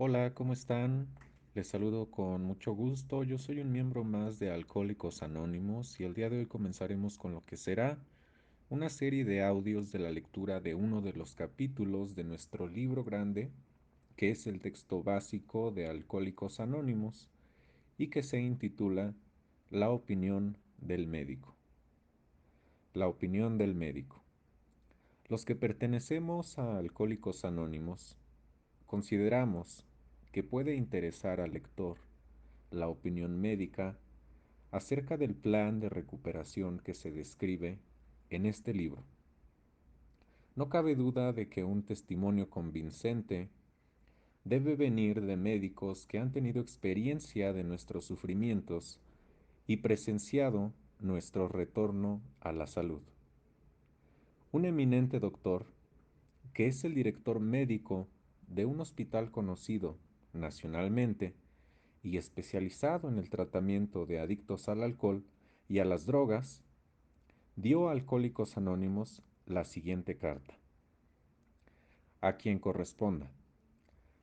Hola, ¿cómo están? Les saludo con mucho gusto. Yo soy un miembro más de Alcohólicos Anónimos y el día de hoy comenzaremos con lo que será una serie de audios de la lectura de uno de los capítulos de nuestro libro grande, que es el texto básico de Alcohólicos Anónimos y que se intitula La opinión del médico. La opinión del médico. Los que pertenecemos a Alcohólicos Anónimos consideramos que puede interesar al lector la opinión médica acerca del plan de recuperación que se describe en este libro. No cabe duda de que un testimonio convincente debe venir de médicos que han tenido experiencia de nuestros sufrimientos y presenciado nuestro retorno a la salud. Un eminente doctor, que es el director médico de un hospital conocido nacionalmente y especializado en el tratamiento de adictos al alcohol y a las drogas, dio a Alcohólicos Anónimos la siguiente carta. A quien corresponda.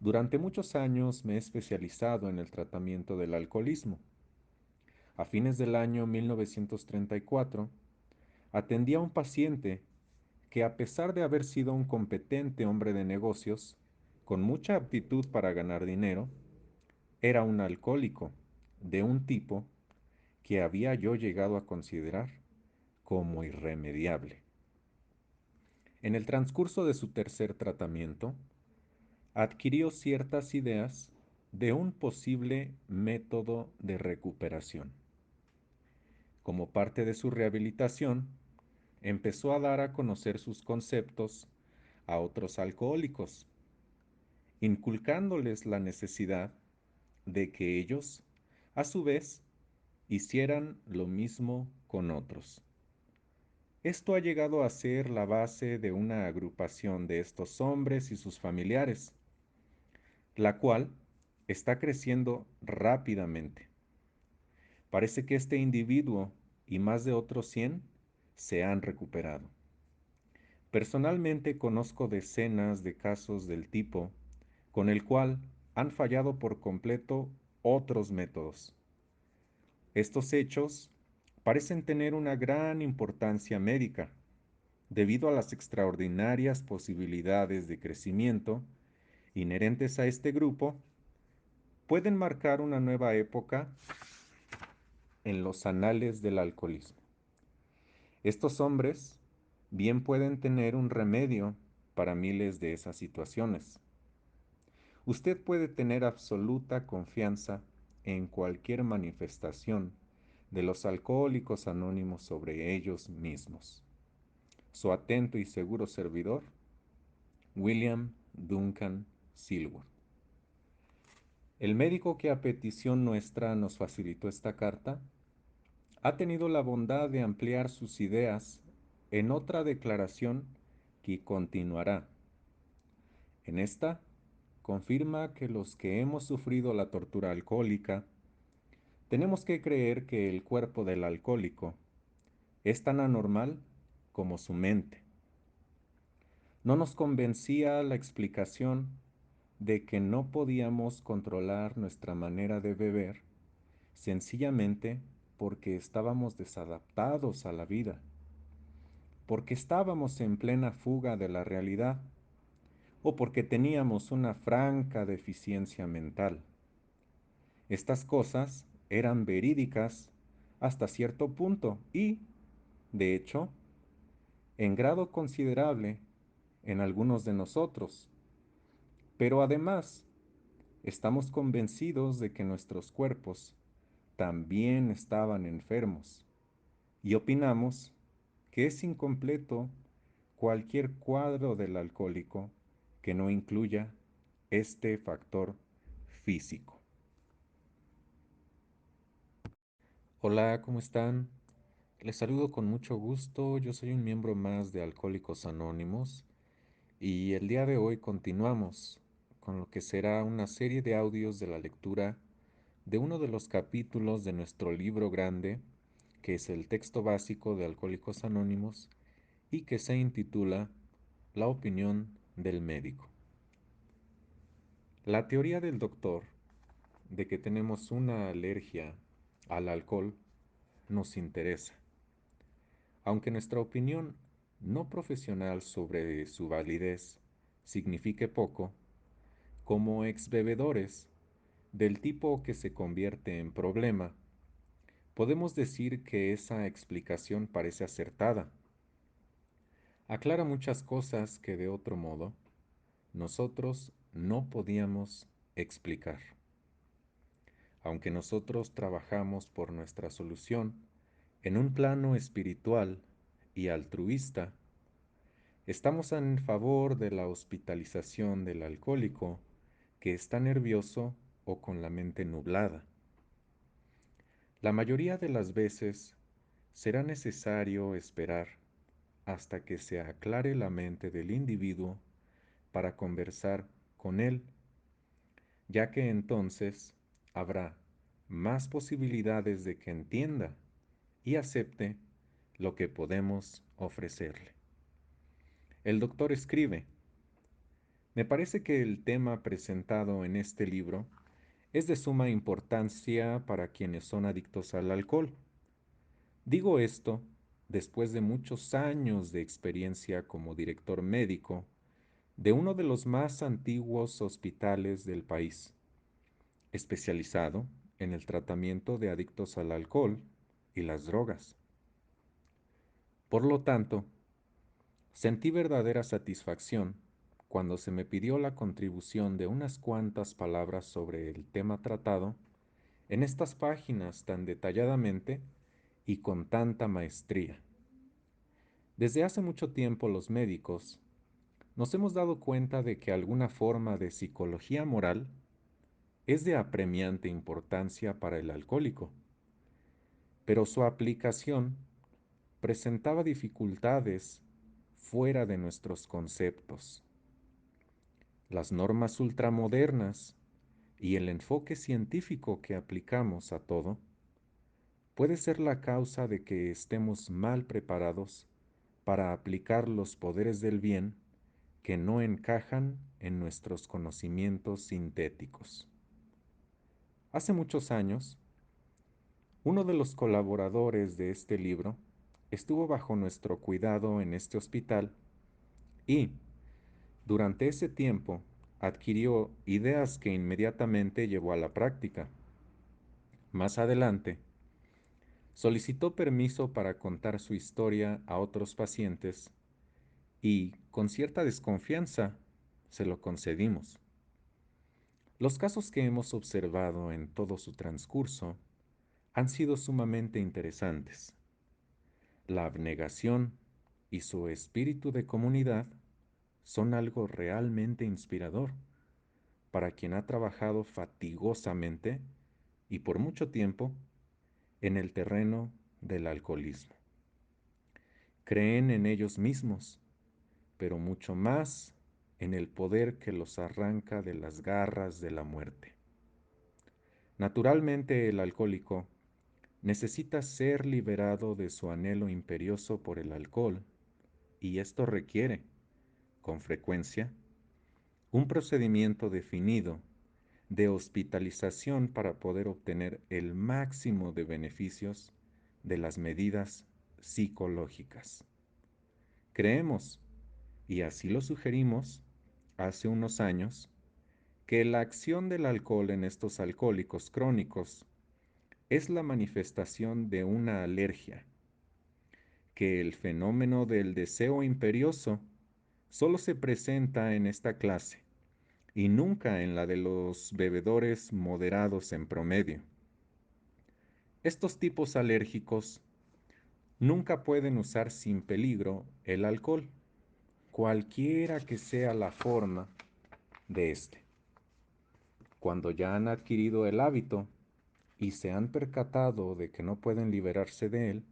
Durante muchos años me he especializado en el tratamiento del alcoholismo. A fines del año 1934, atendí a un paciente que, a pesar de haber sido un competente hombre de negocios, con mucha aptitud para ganar dinero, era un alcohólico de un tipo que había yo llegado a considerar como irremediable. En el transcurso de su tercer tratamiento, adquirió ciertas ideas de un posible método de recuperación. Como parte de su rehabilitación, empezó a dar a conocer sus conceptos a otros alcohólicos, inculcándoles la necesidad de que ellos, a su vez, hicieran lo mismo con otros. Esto ha llegado a ser la base de una agrupación de estos hombres y sus familiares, la cual está creciendo rápidamente. Parece que este individuo y más de otros 100 se han recuperado. Personalmente conozco decenas de casos del tipo con el cual han fallado por completo otros métodos. Estos hechos parecen tener una gran importancia médica, debido a las extraordinarias posibilidades de crecimiento inherentes a este grupo. Pueden marcar una nueva época en los anales del alcoholismo. Estos hombres bien pueden tener un remedio para miles de esas situaciones. Usted puede tener absoluta confianza en cualquier manifestación de los alcohólicos anónimos sobre ellos mismos. Su atento y seguro servidor, William Duncan Silworth. El médico que a petición nuestra nos facilitó esta carta ha tenido la bondad de ampliar sus ideas en otra declaración que continuará. En esta, confirma que los que hemos sufrido la tortura alcohólica tenemos que creer que el cuerpo del alcohólico es tan anormal como su mente. No nos convencía la explicación de que no podíamos controlar nuestra manera de beber sencillamente porque estábamos desadaptados a la vida, porque estábamos en plena fuga de la realidad o porque teníamos una franca deficiencia mental. Estas cosas eran verídicas hasta cierto punto y, de hecho, en grado considerable en algunos de nosotros. Pero además, estamos convencidos de que nuestros cuerpos también estaban enfermos y opinamos que es incompleto cualquier cuadro del alcohólico que no incluya este factor físico. Hola, ¿cómo están? Les saludo con mucho gusto. Yo soy un miembro más de Alcohólicos Anónimos y el día de hoy continuamos con lo que será una serie de audios de la lectura de uno de los capítulos de nuestro libro grande, que es el texto básico de Alcohólicos Anónimos y que se intitula La opinión del médico. La teoría del doctor de que tenemos una alergia al alcohol nos interesa, aunque nuestra opinión no profesional sobre su validez signifique poco. Como exbebedores del tipo que se convierte en problema, podemos decir que esa explicación parece acertada. Aclara muchas cosas que de otro modo nosotros no podíamos explicar. Aunque nosotros trabajamos por nuestra solución en un plano espiritual y altruista, estamos en favor de la hospitalización del alcohólico que está nervioso o con la mente nublada. La mayoría de las veces será necesario esperar hasta que se aclare la mente del individuo para conversar con él, ya que entonces habrá más posibilidades de que entienda y acepte lo que podemos ofrecerle. El doctor escribe: me parece que el tema presentado en este libro es de suma importancia para quienes son adictos al alcohol. Digo esto después de muchos años de experiencia como director médico de uno de los más antiguos hospitales del país, especializado en el tratamiento de adictos al alcohol y las drogas. Por lo tanto, sentí verdadera satisfacción cuando se me pidió la contribución de unas cuantas palabras sobre el tema tratado en estas páginas tan detalladamente y con tanta maestría. Desde hace mucho tiempo los médicos nos hemos dado cuenta de que alguna forma de psicología moral es de apremiante importancia para el alcohólico, pero su aplicación presentaba dificultades fuera de nuestros conceptos. Las normas ultramodernas y el enfoque científico que aplicamos a todo puede ser la causa de que estemos mal preparados para aplicar los poderes del bien que no encajan en nuestros conocimientos sintéticos. Hace muchos años, uno de los colaboradores de este libro estuvo bajo nuestro cuidado en este hospital y, durante ese tiempo, adquirió ideas que inmediatamente llevó a la práctica. Más adelante, solicitó permiso para contar su historia a otros pacientes y, con cierta desconfianza, se lo concedimos. Los casos que hemos observado en todo su transcurso han sido sumamente interesantes. La abnegación y su espíritu de comunidad son algo realmente inspirador para quien ha trabajado fatigosamente y por mucho tiempo en el terreno del alcoholismo. Creen en ellos mismos, pero mucho más en el poder que los arranca de las garras de la muerte. Naturalmente, el alcohólico necesita ser liberado de su anhelo imperioso por el alcohol, y esto requiere, con frecuencia, un procedimiento definido de hospitalización para poder obtener el máximo de beneficios de las medidas psicológicas. Creemos, y así lo sugerimos hace unos años, que la acción del alcohol en estos alcohólicos crónicos es la manifestación de una alergia, que el fenómeno del deseo imperioso solo se presenta en esta clase y nunca en la de los bebedores moderados en promedio. Estos tipos alérgicos nunca pueden usar sin peligro el alcohol, cualquiera que sea la forma de este. Cuando ya han adquirido el hábito y se han percatado de que no pueden liberarse de él,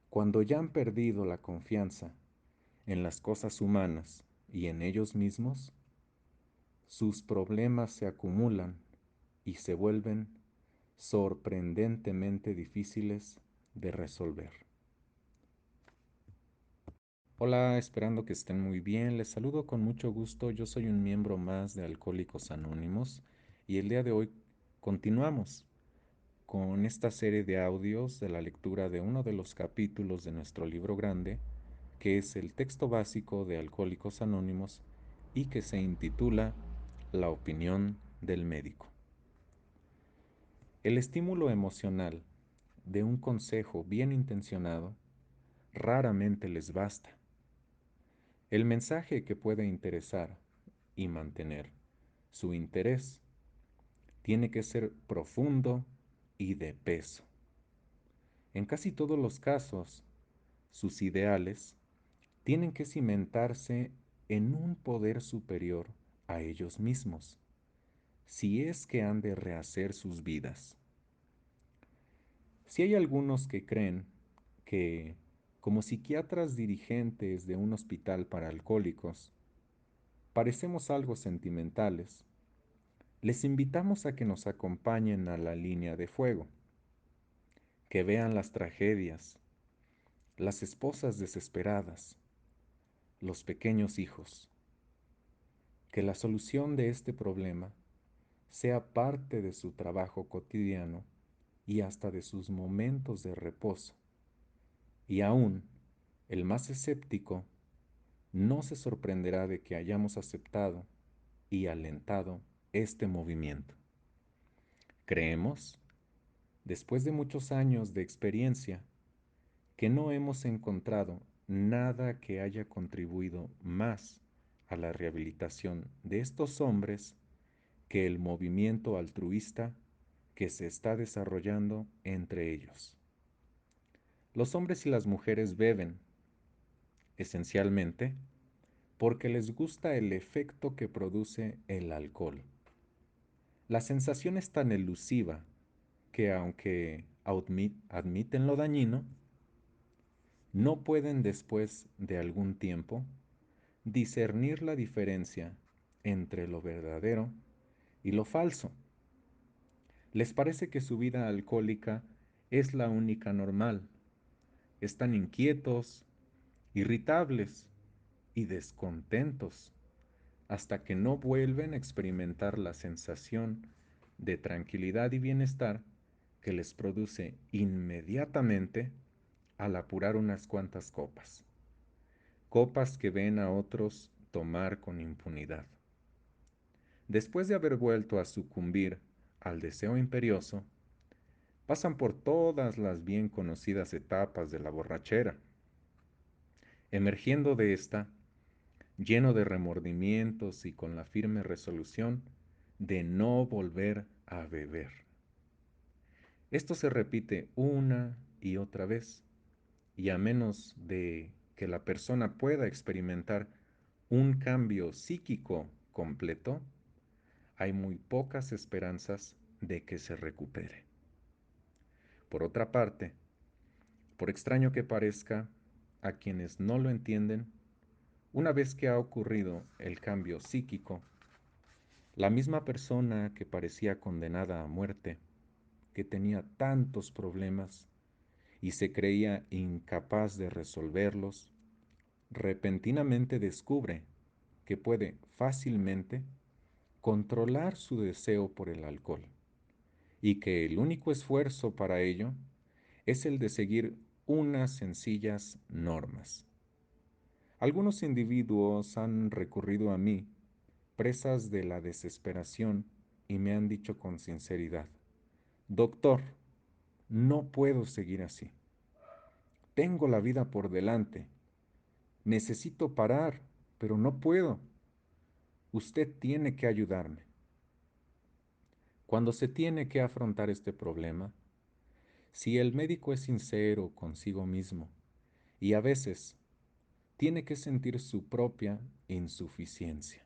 cuando ya han perdido la confianza en las cosas humanas y en ellos mismos, sus problemas se acumulan y se vuelven sorprendentemente difíciles de resolver. Hola, esperando que estén muy bien. Les saludo con mucho gusto. Yo soy un miembro más de Alcohólicos Anónimos y el día de hoy continuamos con esta serie de audios de la lectura de uno de los capítulos de nuestro libro grande, que es el texto básico de Alcohólicos Anónimos y que se intitula La opinión del médico. El estímulo emocional de un consejo bien intencionado raramente les basta. El mensaje que puede interesar y mantener su interés tiene que ser profundo y de peso. En casi todos los casos, sus ideales tienen que cimentarse en un poder superior a ellos mismos, si es que han de rehacer sus vidas. Si hay algunos que creen que, como psiquiatras dirigentes de un hospital para alcohólicos, parecemos algo sentimentales, les invitamos a que nos acompañen a la línea de fuego, que vean las tragedias, las esposas desesperadas, los pequeños hijos, que la solución de este problema sea parte de su trabajo cotidiano y hasta de sus momentos de reposo. Y aún el más escéptico no se sorprenderá de que hayamos aceptado y alentado este movimiento. Creemos, después de muchos años de experiencia, que no hemos encontrado nada que haya contribuido más a la rehabilitación de estos hombres que el movimiento altruista que se está desarrollando entre ellos. Los hombres y las mujeres beben, esencialmente, porque les gusta el efecto que produce el alcohol. La sensación es tan elusiva que aunque admiten lo dañino, no pueden después de algún tiempo discernir la diferencia entre lo verdadero y lo falso. Les parece que su vida alcohólica es la única normal. Están inquietos, irritables y descontentos hasta que no vuelven a experimentar la sensación de tranquilidad y bienestar que les produce inmediatamente al apurar unas cuantas copas. Copas que ven a otros tomar con impunidad. Después de haber vuelto a sucumbir al deseo imperioso, pasan por todas las bien conocidas etapas de la borrachera, emergiendo de esta lleno de remordimientos y con la firme resolución de no volver a beber. Esto se repite una y otra vez, y a menos de que la persona pueda experimentar un cambio psíquico completo, hay muy pocas esperanzas de que se recupere. Por otra parte, por extraño que parezca, a quienes no lo entienden, una vez que ha ocurrido el cambio psíquico, la misma persona que parecía condenada a muerte, que tenía tantos problemas y se creía incapaz de resolverlos, repentinamente descubre que puede fácilmente controlar su deseo por el alcohol y que el único esfuerzo para ello es el de seguir unas sencillas normas. Algunos individuos han recurrido a mí, presas de la desesperación, y me han dicho con sinceridad: Doctor, no puedo seguir así. Tengo la vida por delante. Necesito parar, pero no puedo. Usted tiene que ayudarme. Cuando se tiene que afrontar este problema, si el médico es sincero consigo mismo y a veces tiene que sentir su propia insuficiencia,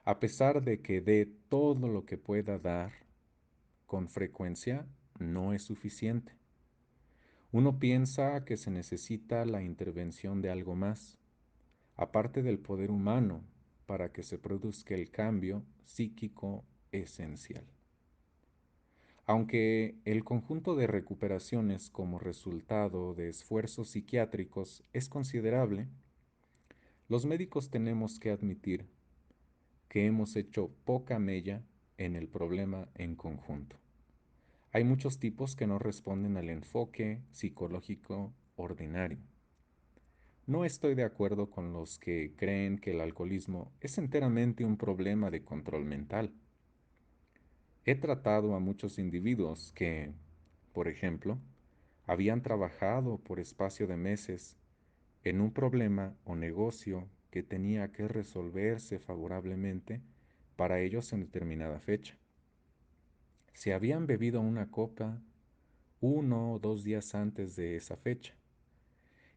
a pesar de que dé todo lo que pueda dar, con frecuencia no es suficiente. Uno piensa que se necesita la intervención de algo más, aparte del poder humano, para que se produzca el cambio psíquico esencial. Aunque el conjunto de recuperaciones como resultado de esfuerzos psiquiátricos es considerable, los médicos tenemos que admitir que hemos hecho poca mella en el problema en conjunto. Hay muchos tipos que no responden al enfoque psicológico ordinario. No estoy de acuerdo con los que creen que el alcoholismo es enteramente un problema de control mental. He tratado a muchos individuos que, por ejemplo, habían trabajado por espacio de meses en un problema o negocio que tenía que resolverse favorablemente para ellos en determinada fecha. Se habían bebido una copa 1 o 2 días antes de esa fecha,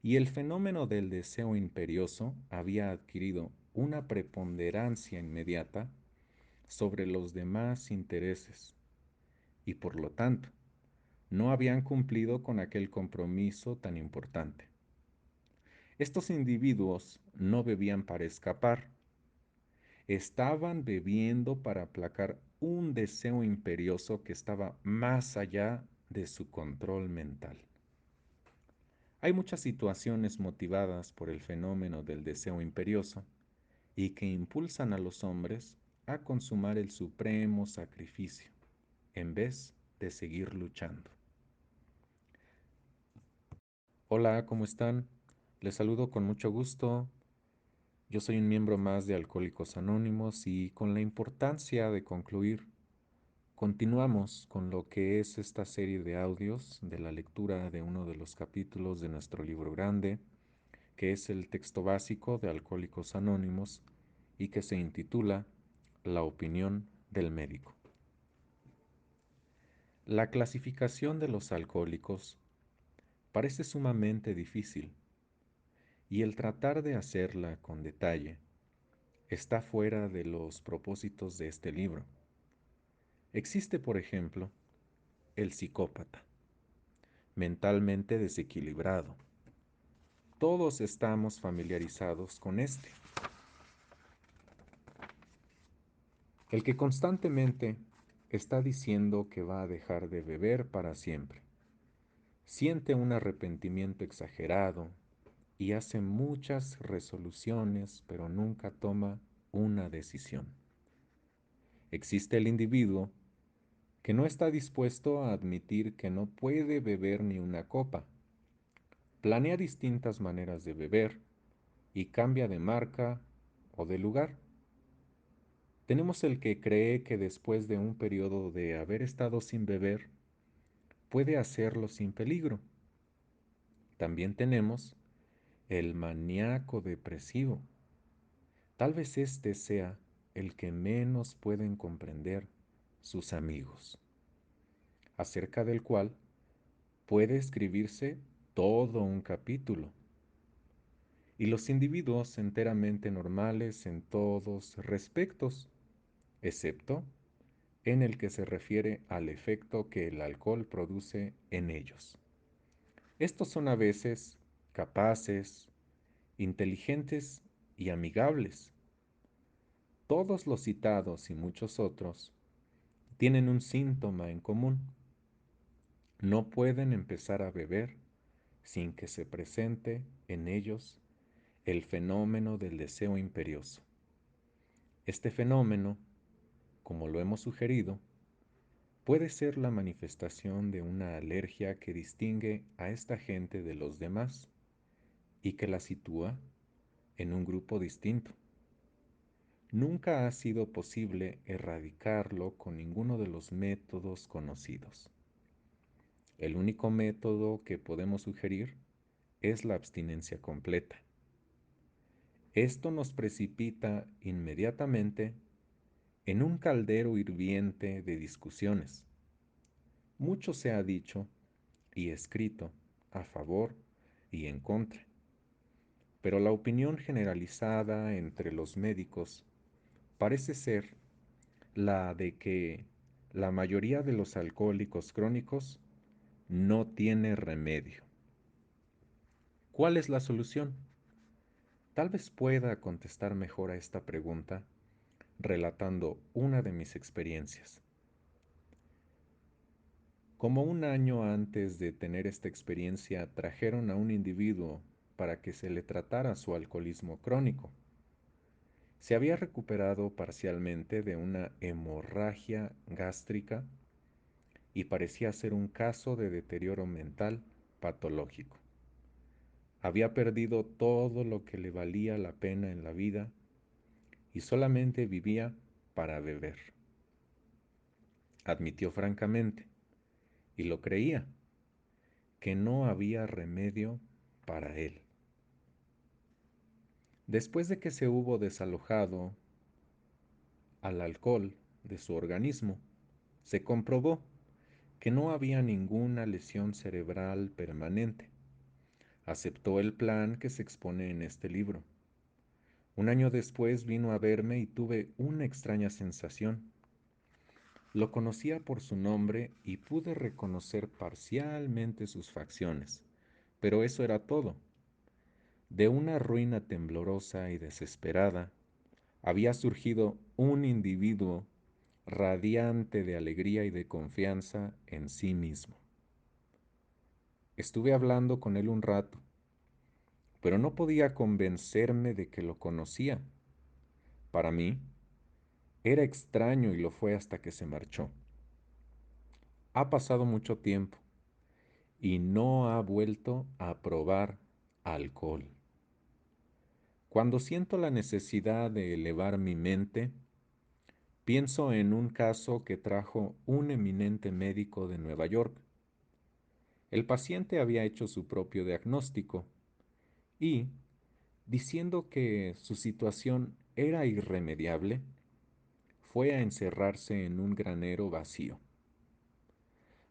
y el fenómeno del deseo imperioso había adquirido una preponderancia inmediata sobre los demás intereses, y por lo tanto, no habían cumplido con aquel compromiso tan importante. Estos individuos no bebían para escapar, estaban bebiendo para aplacar un deseo imperioso que estaba más allá de su control mental. Hay muchas situaciones motivadas por el fenómeno del deseo imperioso y que impulsan a los hombres a consumar el supremo sacrificio en vez de seguir luchando. Hola, ¿cómo están? Les saludo con mucho gusto. Yo soy un miembro más de Alcohólicos Anónimos y con la importancia de concluir, continuamos con lo que es esta serie de audios de la lectura de uno de los capítulos de nuestro libro grande, que es el texto básico de Alcohólicos Anónimos y que se intitula La opinión del médico. La clasificación de los alcohólicos parece sumamente difícil y el tratar de hacerla con detalle está fuera de los propósitos de este libro. Existe, por ejemplo, el psicópata, mentalmente desequilibrado. Todos estamos familiarizados con este. El que constantemente está diciendo que va a dejar de beber para siempre. Siente un arrepentimiento exagerado y hace muchas resoluciones, pero nunca toma una decisión. Existe el individuo que no está dispuesto a admitir que no puede beber ni una copa. Planea distintas maneras de beber y cambia de marca o de lugar. Tenemos el que cree que después de un periodo de haber estado sin beber, puede hacerlo sin peligro. También tenemos el maníaco depresivo. Tal vez este sea el que menos pueden comprender sus amigos, acerca del cual puede escribirse todo un capítulo. Y los individuos enteramente normales en todos respectos, excepto en el que se refiere al efecto que el alcohol produce en ellos. Estos son a veces capaces, inteligentes y amigables. Todos los citados y muchos otros tienen un síntoma en común. No pueden empezar a beber sin que se presente en ellos el fenómeno del deseo imperioso. Este fenómeno, como lo hemos sugerido, puede ser la manifestación de una alergia que distingue a esta gente de los demás y que la sitúa en un grupo distinto. Nunca ha sido posible erradicarlo con ninguno de los métodos conocidos. El único método que podemos sugerir es la abstinencia completa. Esto nos precipita inmediatamente en un caldero hirviente de discusiones. Mucho se ha dicho y escrito a favor y en contra, pero la opinión generalizada entre los médicos parece ser la de que la mayoría de los alcohólicos crónicos no tiene remedio. ¿Cuál es la solución? Tal vez pueda contestar mejor a esta pregunta relatando una de mis experiencias. Como un año antes de tener esta experiencia, trajeron a un individuo para que se le tratara su alcoholismo crónico. Se había recuperado parcialmente de una hemorragia gástrica y parecía ser un caso de deterioro mental patológico. Había perdido todo lo que le valía la pena en la vida y solamente vivía para beber. Admitió francamente, y lo creía, que no había remedio para él. Después de que se hubo desalojado al alcohol de su organismo, se comprobó que no había ninguna lesión cerebral permanente. Aceptó el plan que se expone en este libro. Un año después vino a verme y tuve una extraña sensación. Lo conocía por su nombre y pude reconocer parcialmente sus facciones, pero eso era todo. De una ruina temblorosa y desesperada, había surgido un individuo radiante de alegría y de confianza en sí mismo. Estuve hablando con él un rato, pero no podía convencerme de que lo conocía. Para mí, era extraño y lo fue hasta que se marchó. Ha pasado mucho tiempo y no ha vuelto a probar alcohol. Cuando siento la necesidad de elevar mi mente, pienso en un caso que trajo un eminente médico de Nueva York. El paciente había hecho su propio diagnóstico y, diciendo que su situación era irremediable, fue a encerrarse en un granero vacío.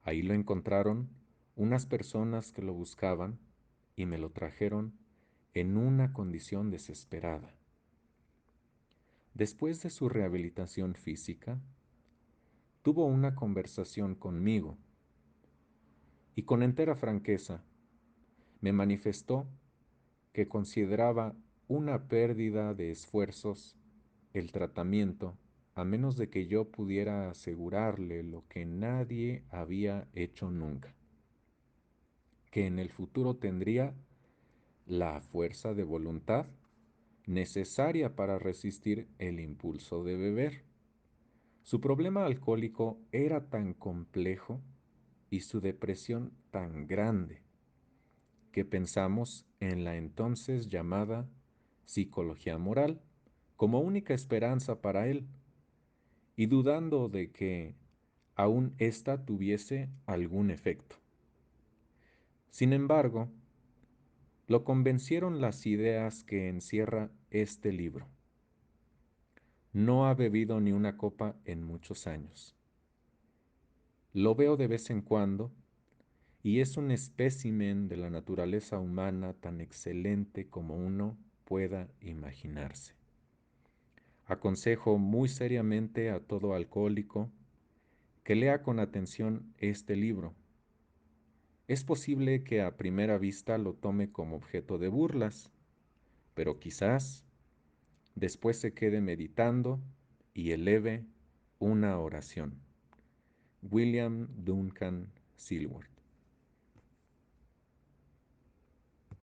Ahí lo encontraron unas personas que lo buscaban y me lo trajeron en una condición desesperada. Después de su rehabilitación física, tuvo una conversación conmigo y con entera franqueza me manifestó que consideraba una pérdida de esfuerzos el tratamiento a menos de que yo pudiera asegurarle lo que nadie había hecho nunca, que en el futuro tendría la fuerza de voluntad necesaria para resistir el impulso de beber. Su problema alcohólico era tan complejo y su depresión tan grande que pensamos en la entonces llamada psicología moral como única esperanza para él, y dudando de que aún ésta tuviese algún efecto. Sin embargo, lo convencieron las ideas que encierra este libro. No ha bebido ni una copa en muchos años. Lo veo de vez en cuando y es un espécimen de la naturaleza humana tan excelente como uno pueda imaginarse. Aconsejo muy seriamente a todo alcohólico que lea con atención este libro. Es posible que a primera vista lo tome como objeto de burlas, pero quizás después se quede meditando y eleve una oración. William Duncan Silworth.